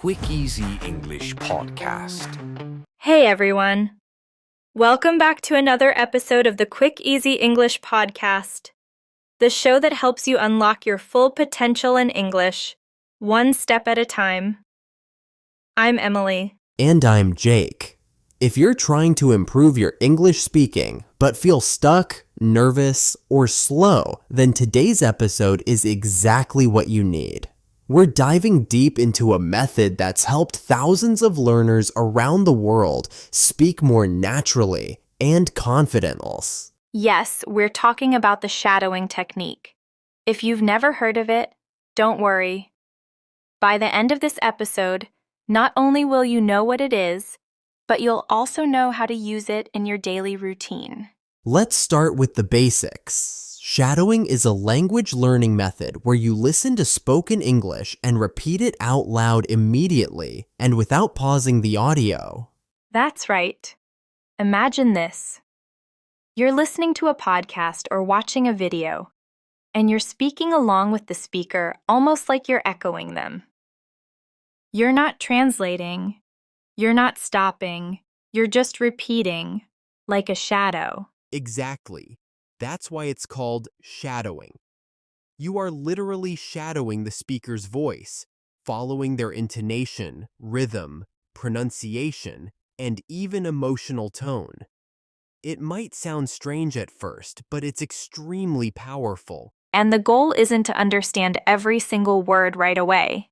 Quick Easy English podcast. Hey everyone! Welcome back to another episode of the Quick Easy English podcast, the show that helps you unlock your full potential in English, one step at a time. I'm Emily. And I'm Jake. If you're trying to improve your English speaking, but feel stuck, nervous, or slow, then today's episode is exactly what you need. We're diving deep into a method that's helped thousands of learners around the world speak more naturally and confidently. Yes, we're talking about the shadowing technique. If you've never heard of it, don't worry. By the end of this episode, not only will you know what it is, but you'll also know how to use it in your daily routine. Let's start with the basics. Shadowing is a language learning method where you listen to spoken English and repeat it out loud immediately and without pausing the audio. That's right. Imagine this. You're listening to a podcast or watching a video, and you're speaking along with the speaker almost like you're echoing them. You're not translating. You're not stopping. You're just repeating, like a shadow. Exactly. That's why it's called shadowing. You are literally shadowing the speaker's voice, following their intonation, rhythm, pronunciation, and even emotional tone. It might sound strange at first, but it's extremely powerful. And the goal isn't to understand every single word right away.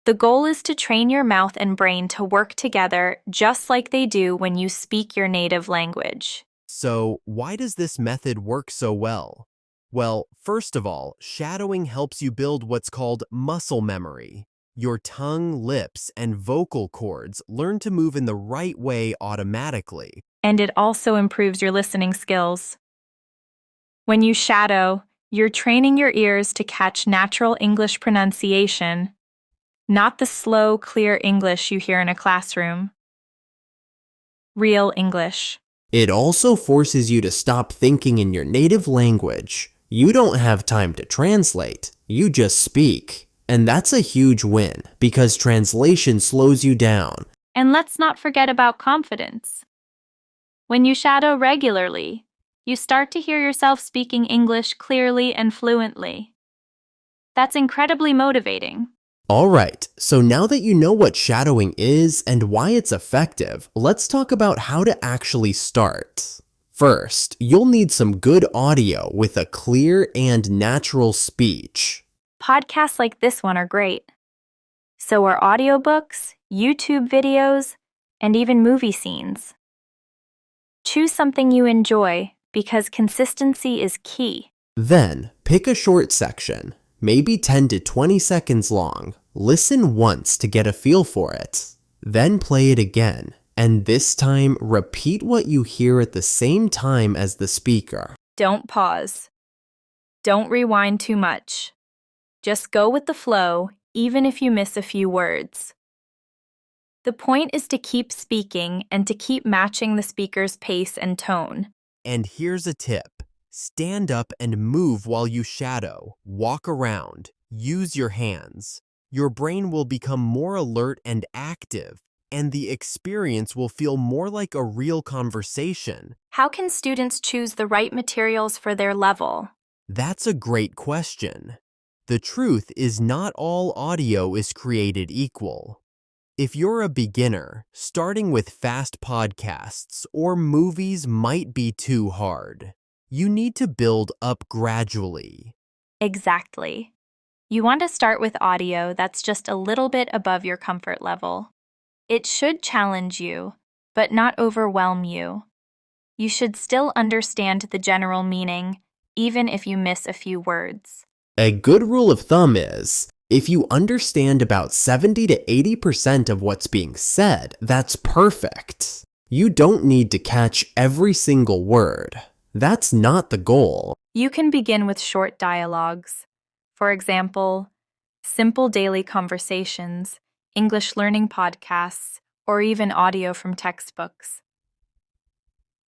The goal is to train your mouth and brain to work together just like they do when you speak your native language. So, why does this method work so well? Well, first of all, shadowing helps you build what's called muscle memory. Your tongue, lips, and vocal cords learn to move in the right way automatically. And it also improves your listening skills. When you shadow, you're training your ears to catch natural English pronunciation, not the slow, clear English you hear in a classroom. Real English. It also forces you to stop thinking in your native language. You don't have time to translate, you just speak. And that's a huge win, because translation slows you down. And let's not forget about confidence. When you shadow regularly, you start to hear yourself speaking English clearly and fluently. That's incredibly motivating. Alright, so now that you know what shadowing is and why it's effective, let's talk about how to actually start. First, you'll need some good audio with a clear and natural speech. Podcasts like this one are great. So are audiobooks, YouTube videos, and even movie scenes. Choose something you enjoy because consistency is key. Then, pick a short section, maybe 10 to 20 seconds long. Listen once to get a feel for it. Then play it again, and this time repeat what you hear at the same time as the speaker. Don't pause. Don't rewind too much. Just go with the flow, even if you miss a few words. The point is to keep speaking and to keep matching the speaker's pace and tone. And here's a tip. Stand up and move while you shadow. Walk around. Use your hands. Your brain will become more alert and active, and the experience will feel more like a real conversation. How can students choose the right materials for their level? That's a great question. The truth is not all audio is created equal. If you're a beginner, starting with fast podcasts or movies might be too hard. You need to build up gradually. Exactly. You want to start with audio that's just a little bit above your comfort level. It should challenge you, but not overwhelm you. You should still understand the general meaning, even if you miss a few words. A good rule of thumb is, if you understand about 70 to 80% of what's being said, that's perfect. You don't need to catch every single word. That's not the goal. You can begin with short dialogues. For example, simple daily conversations, English learning podcasts, or even audio from textbooks.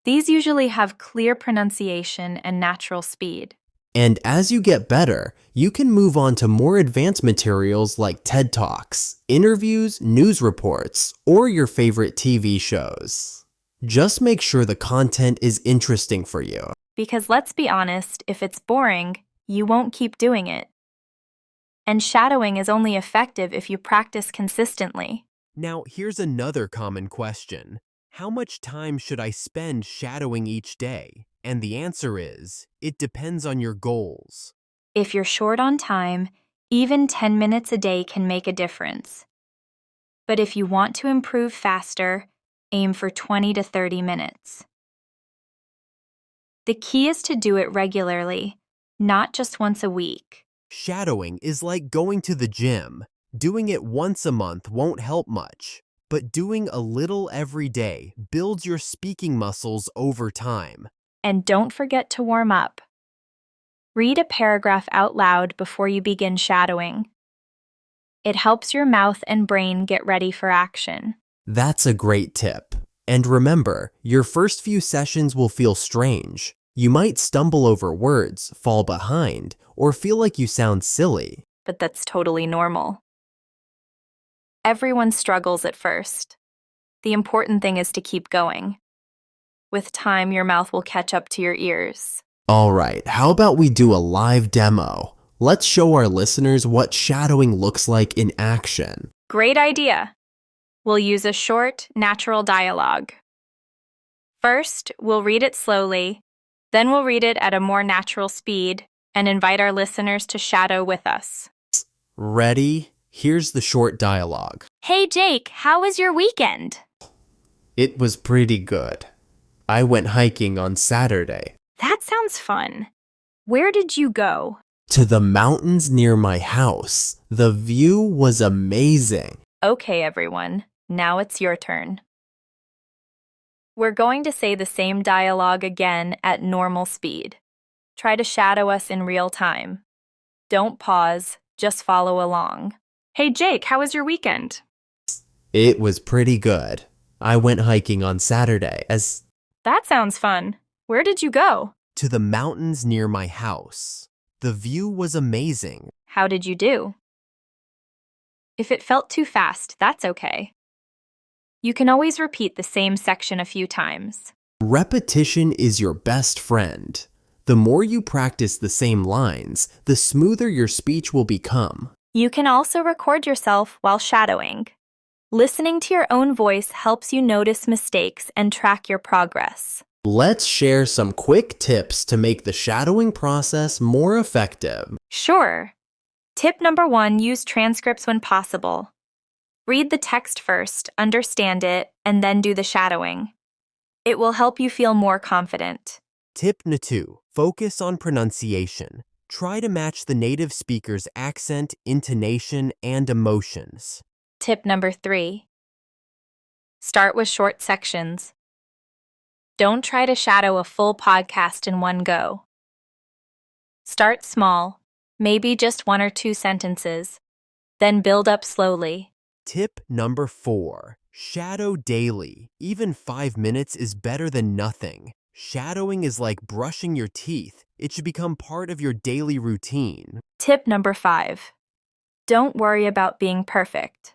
These usually have clear pronunciation and natural speed. And as you get better, you can move on to more advanced materials like TED Talks, interviews, news reports, or your favorite TV shows. Just make sure the content is interesting for you. Because let's be honest, if it's boring, you won't keep doing it. And shadowing is only effective if you practice consistently. Now, here's another common question. How much time should I spend shadowing each day? And the answer is, it depends on your goals. If you're short on time, even 10 minutes a day can make a difference. But if you want to improve faster, aim for 20 to 30 minutes. The key is to do it regularly, not just once a week. Shadowing is like going to the gym. Doing it once a month won't help much, but doing a little every day builds your speaking muscles over time. And don't forget to warm up. Read a paragraph out loud before you begin shadowing. It helps your mouth and brain get ready for action. That's a great tip. And remember, your first few sessions will feel strange. You might stumble over words, fall behind, or feel like you sound silly. But that's totally normal. Everyone struggles at first. The important thing is to keep going. With time, your mouth will catch up to your ears. All right, how about we do a live demo? Let's show our listeners what shadowing looks like in action. Great idea. We'll use a short, natural dialogue. First, we'll read it slowly, then we'll read it at a more natural speed and invite our listeners to shadow with us. Ready? Here's the short dialogue. Hey Jake, how was your weekend? It was pretty good. I went hiking on Saturday. That sounds fun. Where did you go? To the mountains near my house. The view was amazing. Okay, everyone. Now it's your turn. We're going to say the same dialogue again at normal speed. Try to shadow us in real time. Don't pause, just follow along. Hey Jake, how was your weekend? It was pretty good. I went hiking on Saturday That sounds fun. Where did you go? to the mountains near my house. The view was amazing. How did you do? If it felt too fast, that's okay. You can always repeat the same section a few times. Repetition is your best friend. The more you practice the same lines, the smoother your speech will become. You can also record yourself while shadowing. Listening to your own voice helps you notice mistakes and track your progress. Let's share some quick tips to make the shadowing process more effective. Sure. Tip number 1, use transcripts when possible. Read the text first, understand it, and then do the shadowing. It will help you feel more confident. Tip 2. Focus on pronunciation. Try to match the native speaker's accent, intonation, and emotions. Tip number 3. Start with short sections. Don't try to shadow a full podcast in one go. Start small, maybe just 1 or 2 sentences, then build up slowly. Tip number 4. Shadow daily. Even 5 minutes is better than nothing. Shadowing is like brushing your teeth. It should become part of your daily routine. Tip number 5. Don't worry about being perfect.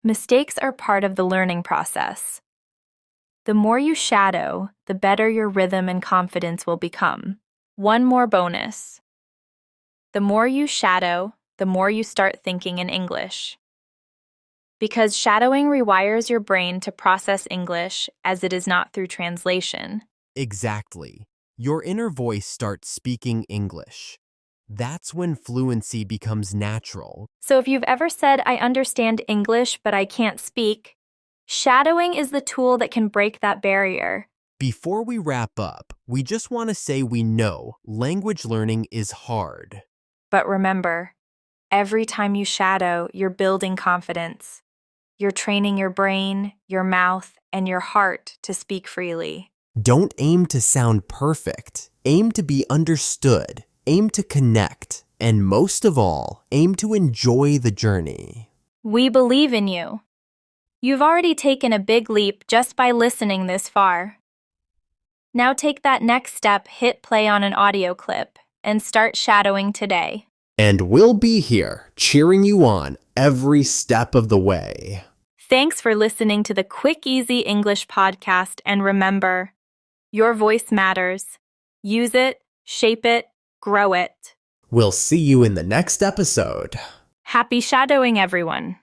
Mistakes are part of the learning process. The more you shadow, the better your rhythm and confidence will become. One more bonus. The more you shadow, the more you start thinking in English. Because shadowing rewires your brain to process English as it is not through translation. Exactly. Your inner voice starts speaking English. That's when fluency becomes natural. So if you've ever said, I understand English, but I can't speak, shadowing is the tool that can break that barrier. Before we wrap up, we just want to say we know language learning is hard. But remember, every time you shadow, you're building confidence. You're training your brain, your mouth, and your heart to speak freely. Don't aim to sound perfect. Aim to be understood. Aim to connect. And most of all, aim to enjoy the journey. We believe in you. You've already taken a big leap just by listening this far. Now take that next step, hit play on an audio clip, and start shadowing today. And we'll be here cheering you on every step of the way. Thanks for listening to the Quick Easy English podcast, and remember, your voice matters. Use it, shape it, grow it. We'll see you in the next episode. Happy shadowing, everyone!